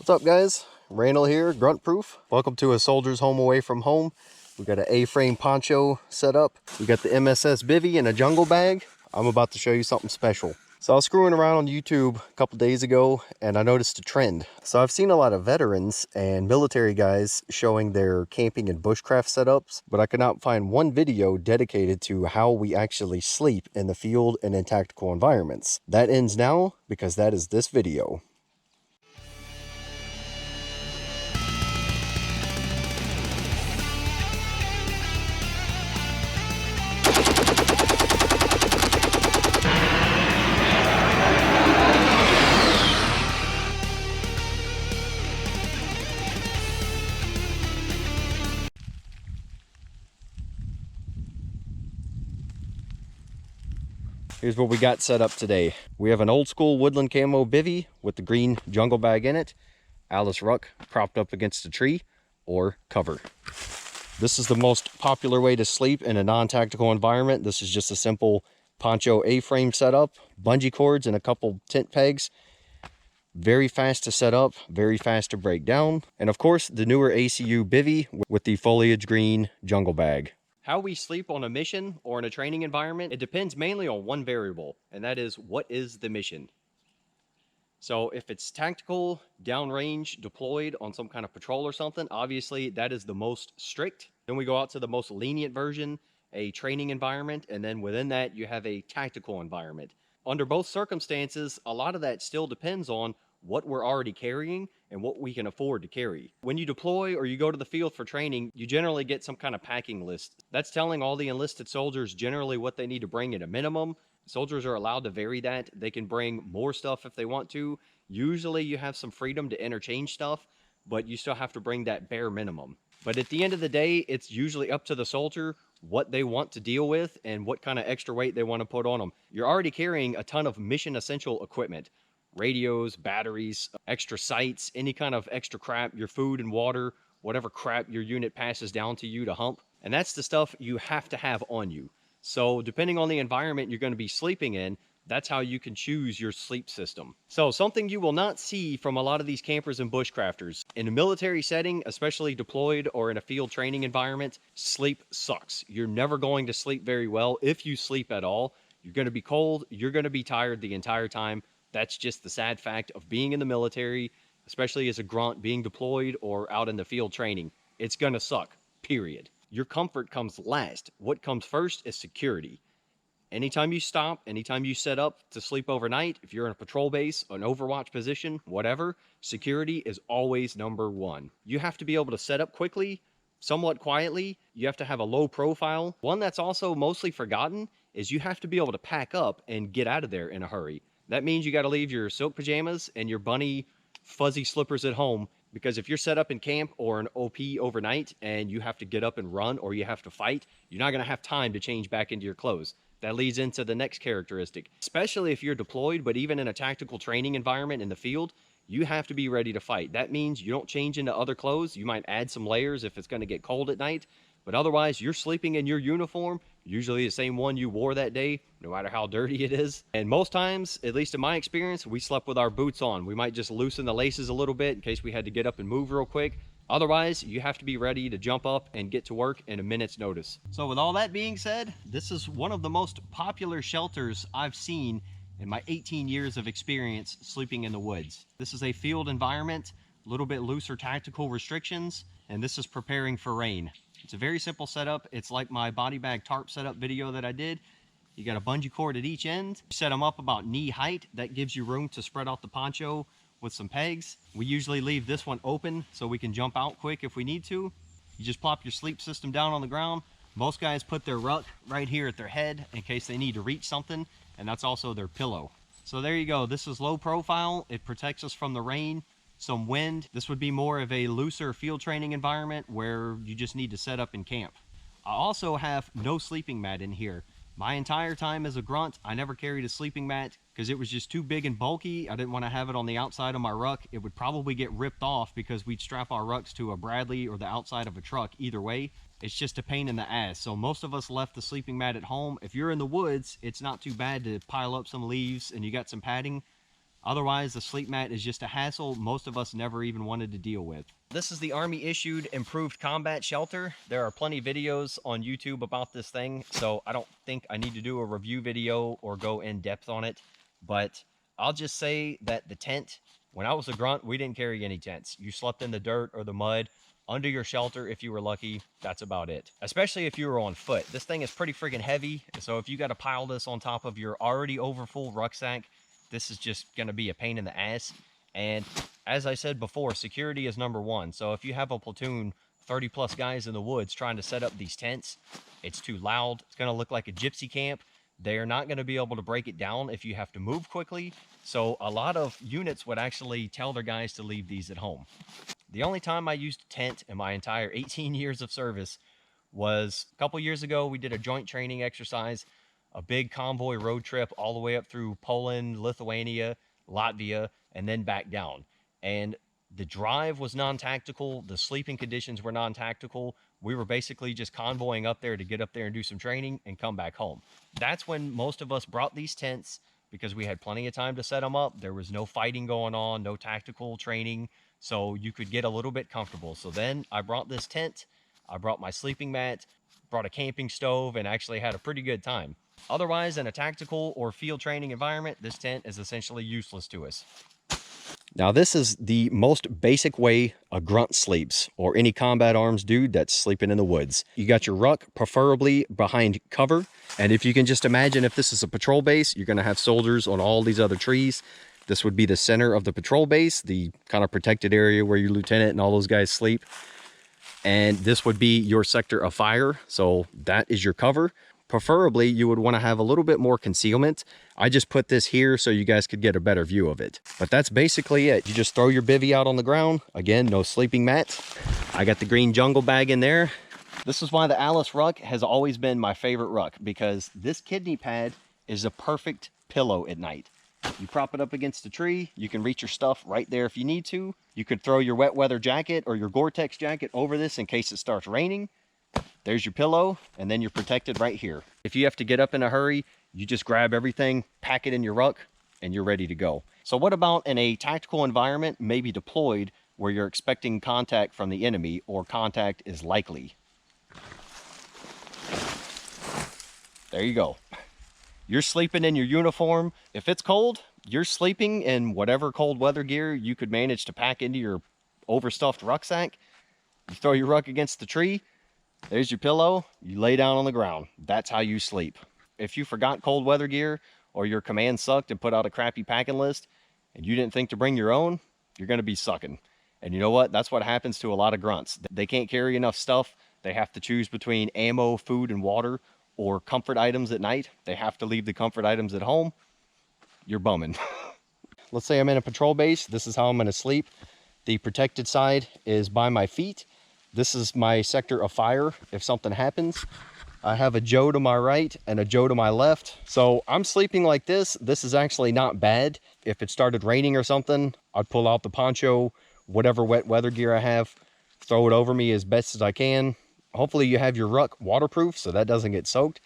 What's up, guys? Randall here, Grunt Proof. Welcome to a soldier's home away from home. We got an A-frame poncho set up. We got the MSS bivvy and a jungle bag. I'm about to show you something special. So I was screwing around on YouTube a couple days ago and I noticed a trend. So I've seen a lot of veterans and military guys showing their camping and bushcraft setups, but I could not find one video dedicated to how we actually sleep in the field and in tactical environments. That ends now because that is this video. Here's what we got set up today. We have an old school woodland camo bivvy with the green jungle bag in it, Alice Ruck propped up against a tree, or cover. This is the most popular way to sleep in a non-tactical environment. This is just a simple poncho A-frame setup, bungee cords and a couple tent pegs. Very fast to set up, very fast to break down. And of course, the newer ACU bivvy with the foliage green jungle bag. How we sleep on a mission or in a training environment, it depends mainly on one variable, and that is, what is the mission? So if it's tactical, downrange, deployed on some kind of patrol or something, obviously that is the most strict. Then we go out to the most lenient version, a training environment, and then within that you have a tactical environment. Under both circumstances, a lot of that still depends on what we're already carrying and what we can afford to carry. When you deploy or you go to the field for training, you generally get some kind of packing list. That's telling all the enlisted soldiers generally what they need to bring at a minimum. Soldiers are allowed to vary that. They can bring more stuff if they want to. Usually you have some freedom to interchange stuff, but you still have to bring that bare minimum. But at the end of the day, it's usually up to the soldier what they want to deal with and what kind of extra weight they want to put on them. You're already carrying a ton of mission essential equipment. Radios, batteries, extra sights, any kind of extra crap, your food and water, whatever crap your unit passes down to you to hump. And that's the stuff you have to have on you. So depending on the environment you're going to be sleeping in, that's how you can choose your sleep system. So something you will not see from a lot of these campers and bushcrafters. In a military setting, especially deployed or in a field training environment, sleep sucks. You're never going to sleep very well if you sleep at all. You're going to be cold, you're going to be tired the entire time. That's just the sad fact of being in the military, especially as a grunt being deployed or out in the field training. It's going to suck, period. Your comfort comes last. What comes first is security. Anytime you stop, anytime you set up to sleep overnight, if you're in a patrol base, an overwatch position, whatever, security is always number one. You have to be able to set up quickly, somewhat quietly. You have to have a low profile. One that's also mostly forgotten is you have to be able to pack up and get out of there in a hurry. That means you got to leave your silk pajamas and your bunny fuzzy slippers at home, because if you're set up in camp or an OP overnight and you have to get up and run or you have to fight, you're not going to have time to change back into your clothes. That leads into the next characteristic, especially if you're deployed, but even in a tactical training environment in the field, you have to be ready to fight. That means you don't change into other clothes. You might add some layers if it's going to get cold at night, but otherwise you're sleeping in your uniform, usually the same one you wore that day, no matter how dirty it is. And most times, at least in my experience, we slept with our boots on. We might just loosen the laces a little bit in case we had to get up and move real quick. Otherwise, you have to be ready to jump up and get to work in a minute's notice. So with all that being said, this is one of the most popular shelters I've seen in my 18 years of experience sleeping in the woods. This is a field environment, a little bit looser tactical restrictions, and this is preparing for rain. It's a very simple setup. It's like my body bag tarp setup video that I did. You got a bungee cord at each end. You set them up about knee height. That gives you room to spread out the poncho with some pegs. We usually leave this one open so we can jump out quick if we need to. You just plop your sleep system down on the ground. Most guys put their ruck right here at their head in case they need to reach something, and that's also their pillow. So there you go. This is low profile. It protects us from the rain, some wind. This would be more of a looser field training environment where you just need to set up in camp. I also have no sleeping mat in here. My entire time as a grunt, I never carried a sleeping mat because it was just too big and bulky. I didn't want to have it on the outside of my ruck. It would probably get ripped off because we'd strap our rucks to a Bradley or the outside of a truck. Either way, it's just a pain in the ass. So most of us left the sleeping mat at home. If you're in the woods, it's not too bad to pile up some leaves and you got some padding. Otherwise, the sleep mat is just a hassle most of us never even wanted to deal with. This is the Army issued improved combat shelter. There are plenty of videos on YouTube about this thing, so I don't think I need to do a review video or go in depth on it. But I'll just say that the tent, when I was a grunt, we didn't carry any tents. You slept in the dirt or the mud under your shelter if you were lucky. That's about it. Especially if you were on foot. This thing is pretty friggin' heavy, so if you got to pile this on top of your already overfull rucksack, this is just going to be a pain in the ass. And as I said before, security is number one. So if you have a platoon, 30 plus guys in the woods trying to set up these tents, it's too loud. It's going to look like a gypsy camp. They're not going to be able to break it down if you have to move quickly. So a lot of units would actually tell their guys to leave these at home. The only time I used a tent in my entire 18 years of service was a couple years ago. We did a joint training exercise, a big convoy road trip all the way up through Poland, Lithuania, Latvia, and then back down. And the drive was non-tactical. The sleeping conditions were non-tactical. We were basically just convoying up there to get up there and do some training and come back home. That's when most of us brought these tents because we had plenty of time to set them up. There was no fighting going on, no tactical training, so you could get a little bit comfortable. So then I brought this tent, I brought my sleeping mat, brought a camping stove, and actually had a pretty good time. Otherwise, in a tactical or field training environment, this tent is essentially useless to us. Now, this is the most basic way a grunt sleeps, or any combat arms dude that's sleeping in the woods. You got your ruck, preferably behind cover. And if you can just imagine, if this is a patrol base, you're going to have soldiers on all these other trees. This would be the center of the patrol base, the kind of protected area where your lieutenant and all those guys sleep. And this would be your sector of fire. So that is your cover. Preferably, you would want to have a little bit more concealment. I just put this here so you guys could get a better view of it. But that's basically it. You just throw your bivvy out on the ground. Again, no sleeping mat. I got the green jungle bag in there. This is why the Alice Ruck has always been my favorite ruck, because this kidney pad is a perfect pillow at night. You prop it up against a tree. You can reach your stuff right there if you need to. You could throw your wet weather jacket or your Gore-Tex jacket over this in case it starts raining. There's your pillow, and then you're protected right here. If you have to get up in a hurry, you just grab everything, pack it in your ruck, and you're ready to go. So what about in a tactical environment, maybe deployed, where you're expecting contact from the enemy or contact is likely? There you go. You're sleeping in your uniform. If it's cold, you're sleeping in whatever cold weather gear you could manage to pack into your overstuffed rucksack. You throw your ruck against the tree. There's your pillow. You lay down on the ground. That's how you sleep. If you forgot cold weather gear, or your command sucked and put out a crappy packing list, and you didn't think to bring your own, you're going to be sucking. And you know what? That's what happens to a lot of grunts. They can't carry enough stuff. They have to choose between ammo, food, and water, or comfort items at night. They have to leave the comfort items at home. You're bumming. Let's say I'm in a patrol base. This is how I'm going to sleep. The protected side is by my feet. This is my sector of fire if something happens. I have a Joe to my right and a Joe to my left. So I'm sleeping like this. This is actually not bad. If it started raining or something, I'd pull out the poncho, whatever wet weather gear I have, throw it over me as best as I can. Hopefully you have your ruck waterproof so that doesn't get soaked,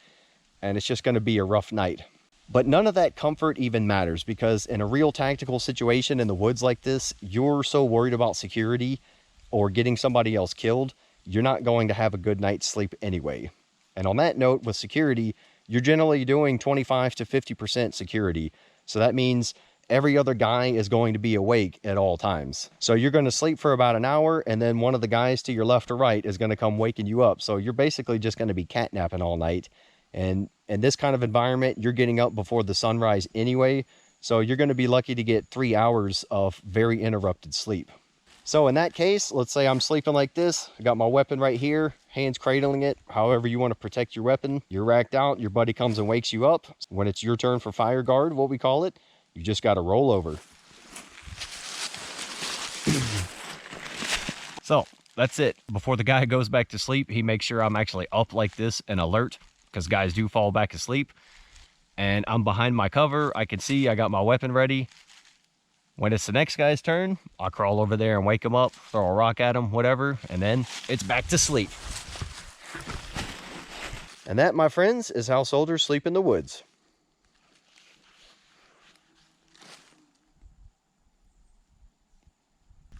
and it's just going to be a rough night. But none of that comfort even matters, because in a real tactical situation in the woods like this, you're so worried about security or getting somebody else killed, you're not going to have a good night's sleep anyway. And on that note, with security, you're generally doing 25 to 50% security. So that means every other guy is going to be awake at all times. So you're going to sleep for about an hour, and then one of the guys to your left or right is going to come waking you up. So you're basically just going to be catnapping all night. And in this kind of environment, you're getting up before the sunrise anyway. So you're going to be lucky to get 3 hours of very interrupted sleep. So in that case, let's say I'm sleeping like this. I got my weapon right here, hands cradling it, however you want to protect your weapon. You're racked out, your buddy comes and wakes you up. When it's your turn for fire guard, what we call it, you just got to roll over. So that's it. Before the guy goes back to sleep, he makes sure I'm actually up like this and alert, because guys do fall back asleep. And I'm behind my cover. I can see I got my weapon ready. When it's the next guy's turn, I'll crawl over there and wake him up, throw a rock at him, whatever, and then it's back to sleep. And that, my friends, is how soldiers sleep in the woods.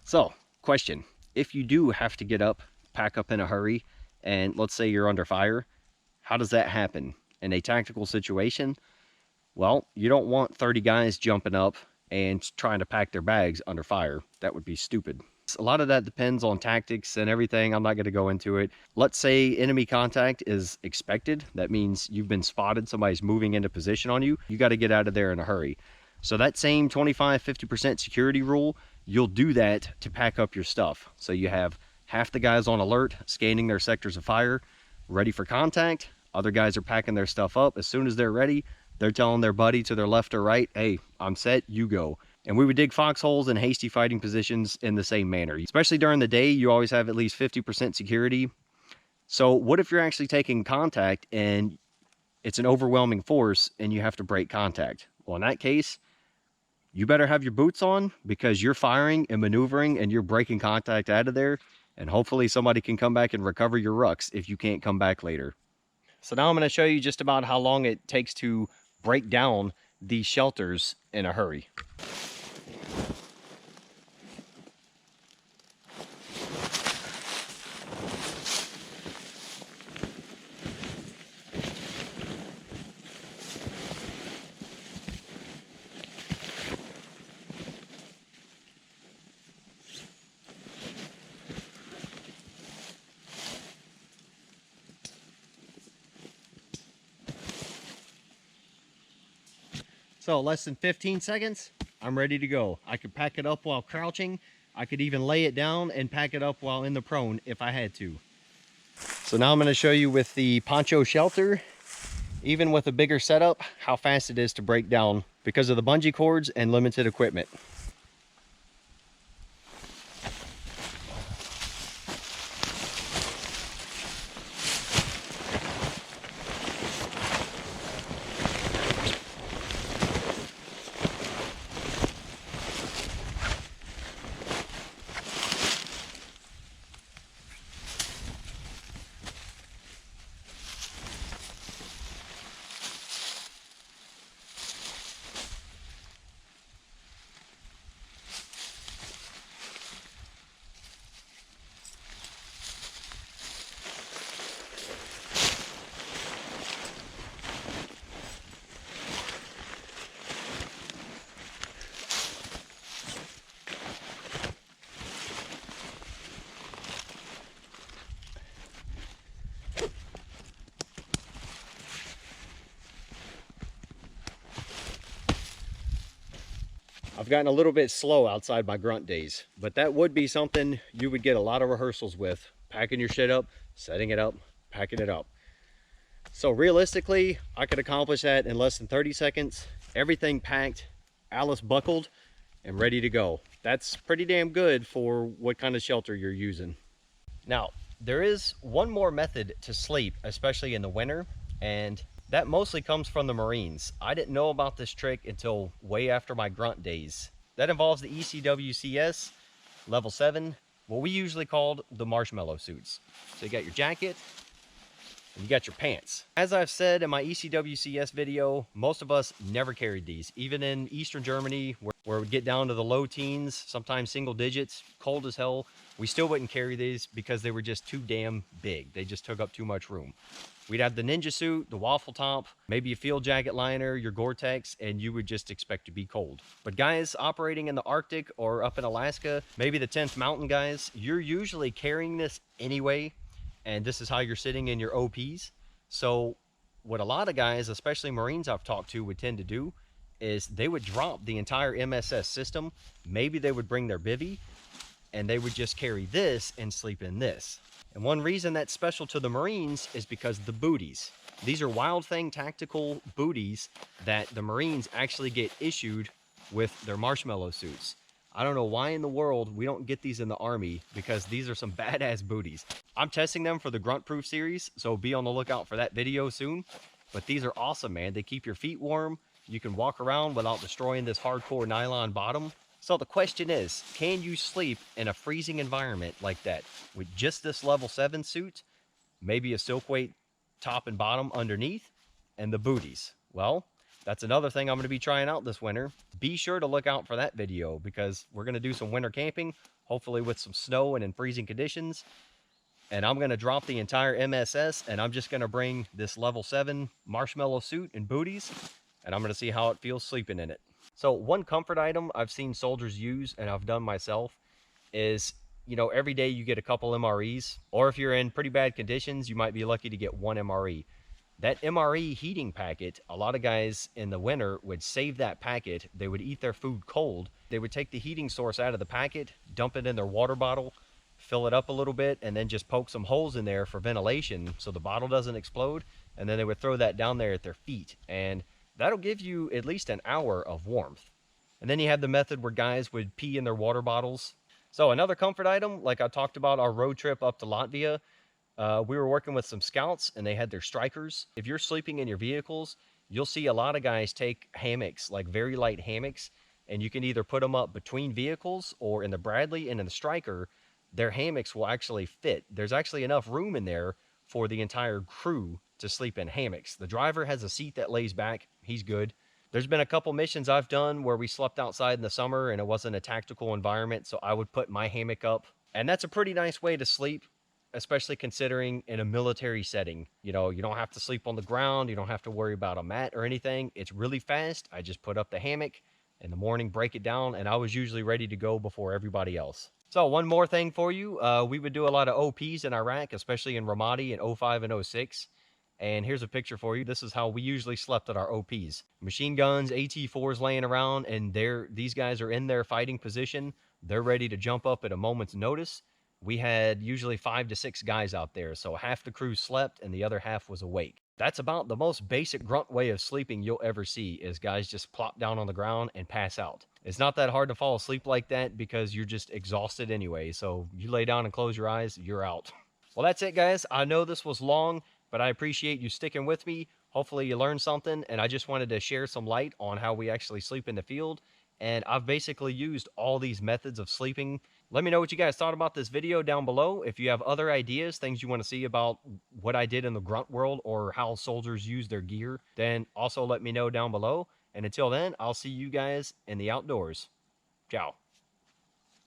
So, question, if you do have to get up, pack up in a hurry, and let's say you're under fire, how does that happen? In a tactical situation, well, you don't want 30 guys jumping up and trying to pack their bags under fire. That would be stupid. A lot of that depends on tactics and everything. I'm not going to go into it. Let's say enemy contact is expected. That means you've been spotted. Somebody's moving into position on you. You got to get out of there in a hurry. So that same 25-50% security rule, you'll do that to pack up your stuff. So you have half the guys on alert, scanning their sectors of fire, ready for contact. Other guys are packing their stuff up. As soon as they're ready, they're telling their buddy to their left or right, hey, I'm set, you go. And we would dig foxholes and hasty fighting positions in the same manner. Especially during the day, you always have at least 50% security. So what if you're actually taking contact and it's an overwhelming force and you have to break contact? Well, in that case, you better have your boots on, because you're firing and maneuvering and you're breaking contact out of there. And hopefully somebody can come back and recover your rucks if you can't come back later. So now I'm going to show you just about how long it takes to break down these shelters in a hurry. So less than 15 seconds, I'm ready to go. I could pack it up while crouching. I could even lay it down and pack it up while in the prone if I had to. So now I'm going to show you with the poncho shelter, even with a bigger setup, how fast it is to break down because of the bungee cords and limited equipment. I've gotten a little bit slow outside my grunt days, but that would be something you would get a lot of rehearsals with. Packing your shit up, setting it up, packing it up. So realistically, I could accomplish that in less than 30 seconds. Everything packed, Alice buckled, and ready to go. That's pretty damn good for what kind of shelter you're using. Now, there is one more method to sleep, especially in the winter, and that mostly comes from the Marines. I didn't know about this trick until way after my grunt days. That involves the ECWCS level 7, what we usually called the Marshmallow Suits. So you got your jacket, and you got your pants. As I've said in my ECWCS video, most of us never carried these. Even in Eastern Germany, where it would get down to the low teens, sometimes single digits, cold as hell, we still wouldn't carry these because they were just too damn big. They just took up too much room. We'd have the ninja suit, the waffle top, maybe a field jacket liner, your Gore-Tex, and you would just expect to be cold. But guys operating in the Arctic or up in Alaska, maybe the 10th mountain guys, you're usually carrying this anyway, and this is how you're sitting in your OPs. So what a lot of guys, especially Marines I've talked to, would tend to do is they would drop the entire MSS system. Maybe they would bring their bivvy, and they would just carry this and sleep in this. And one reason that's special to the Marines is because the booties. These are Wild Thing tactical booties that the Marines actually get issued with their Marshmallow Suits. I don't know why in the world we don't get these in the Army, because these are some badass booties. I'm testing them for the Grunt Proof series, so be on the lookout for that video soon. But these are awesome, man. They keep your feet warm. You can walk around without destroying this hardcore nylon bottom. So the question is, can you sleep in a freezing environment like that with just this level 7 suit, maybe a silk weight top and bottom underneath, and the booties? Well, that's another thing I'm going to be trying out this winter. Be sure to look out for that video, because we're going to do some winter camping hopefully with some snow and in freezing conditions. And I'm going to drop the entire MSS, and I'm just going to bring this level 7 Marshmallow Suit and booties, and I'm going to see how it feels sleeping in it. So one comfort item I've seen soldiers use, and I've done myself, is, every day you get a couple MREs, or if you're in pretty bad conditions, you might be lucky to get one MRE. That MRE heating packet, a lot of guys in the winter would save that packet. They would eat their food cold. They would take the heating source out of the packet, dump it in their water bottle, fill it up a little bit, and then just poke some holes in there for ventilation so the bottle doesn't explode. And then they would throw that down there at their feet. And that'll give you at least an hour of warmth. And then you have the method where guys would pee in their water bottles. So another comfort item, like I talked about our road trip up to Latvia, we were working with some scouts and they had their strikers. If you're sleeping in your vehicles, you'll see a lot of guys take hammocks, like very light hammocks, and you can either put them up between vehicles, or in the Bradley and in the striker, their hammocks will actually fit. There's actually enough room in there for the entire crew to sleep in hammocks. The driver has a seat that lays back. He's good. There's been a couple missions I've done where we slept outside in the summer and it wasn't a tactical environment, so I would put my hammock up. And that's a pretty nice way to sleep, especially considering in a military setting. You don't have to sleep on the ground. You don't have to worry about a mat or anything. It's really fast. I just put up the hammock in the morning, break it down, and I was usually ready to go before everybody else. So one more thing for you. We would do a lot of OPs in Iraq, especially in Ramadi in 05 and 06. And here's a picture for you. This is how we usually slept at our OPs. Machine guns, AT-4s laying around, and these guys are in their fighting position. They're ready to jump up at a moment's notice. We had usually 5 to 6 guys out there, so half the crew slept and the other half was awake. That's about the most basic grunt way of sleeping you'll ever see, is guys just plop down on the ground and pass out. It's not that hard to fall asleep like that because you're just exhausted anyway, so you lay down and close your eyes, you're out. Well, that's it, guys. I know this was long, but I appreciate you sticking with me. Hopefully you learned something, and I just wanted to share some light on how we actually sleep in the field. And I've basically used all these methods of sleeping. Let me know what you guys thought about this video down below. If you have other ideas, things you want to see about what I did in the grunt world or how soldiers use their gear, then also let me know down below. And until then, I'll see you guys in the outdoors. Ciao.